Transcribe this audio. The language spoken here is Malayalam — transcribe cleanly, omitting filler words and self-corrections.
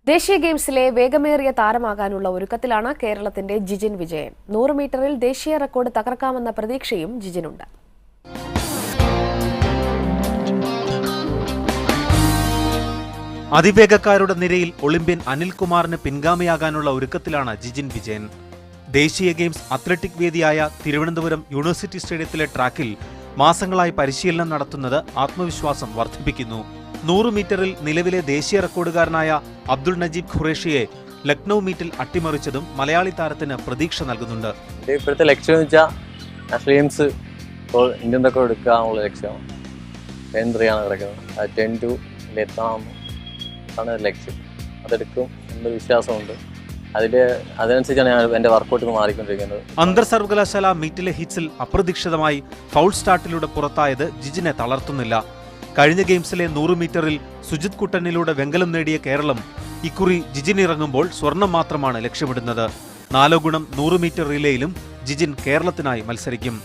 ദേശീയ ഗെയിംസിലെ വേഗമേറിയ താരമാകാനുള്ള ഒരുക്കത്തിലാണ് കേരളത്തിന്റെ ജിജിൻ വിജയൻ. 100 മീറ്ററിൽ ദേശീയ റെക്കോർഡ് തകർക്കാമെന്ന പ്രതീക്ഷയും ജിജിനുണ്ട്. അതിവേഗക്കാരുടെ നിരയിൽ ഒളിമ്പ്യൻ അനിൽകുമാറിന് പിൻഗാമിയാകാനുള്ള ഒരുക്കത്തിലാണ് ജിജിൻ വിജയൻ. ദേശീയ ഗെയിംസ് അത്ലറ്റിക് വേദിയായ തിരുവനന്തപുരം യൂണിവേഴ്സിറ്റി സ്റ്റേഡിയത്തിലെ ട്രാക്കിൽ മാസങ്ങളായി പരിശീലനം നടത്തുന്നത് ആത്മവിശ്വാസം വർദ്ധിപ്പിക്കുന്നു. 100 മീറ്ററിൽ നിലവിലെ ദേശീയ റെക്കോർഡുകാരനായ അബ്ദുൾ നജീബ് ഖുറേഷിയെ ലക്നൌ മീറ്റിൽ അട്ടിമറിച്ചതും മലയാളി താരത്തിന് പ്രതീക്ഷ നൽകുന്നുണ്ട്. ഇപ്പോഴത്തെ ലക്ഷ്യം എന്ന് വെച്ചാൽ നാഷണൽ ഗെയിംസ് ഇന്ത്യൻ റെക്കോർഡ് എടുക്കാനുള്ള ലക്ഷ്യമാണ്. 10-3 കിടക്കുന്നത്. 10-2 എത്താമെന്നാണ് ലക്ഷ്യം. അതെടുക്കും എന്നൊരു വിശ്വാസമുണ്ട്. അതനുസരിച്ചാണ് ഞാൻ എൻ്റെ വർക്കൗട്ട് മാറിക്കൊണ്ടിരിക്കുന്നത്. അന്തർ സർവകലാശാല മീറ്റിലെ ഹിറ്റ്സിൽ അപ്രതീക്ഷിതമായി ഫൗൾ സ്റ്റാർട്ടിലൂടെ പുറത്തായത് ജിജിനെ തളർത്തുന്നില്ല. കഴിഞ്ഞ ഗെയിംസിലെ 100 മീറ്ററിൽ സുജിത് കുട്ടനിലൂടെ വെങ്കലം നേടിയ കേരളം ഇക്കുറി ജിജിൻ ഇറങ്ങുമ്പോൾ സ്വർണം മാത്രമാണ് ലക്ഷ്യമിടുന്നത്. 4x100 മീറ്റർ റിലേയിലും ജിജിൻ കേരളത്തിനായി മത്സരിക്കും.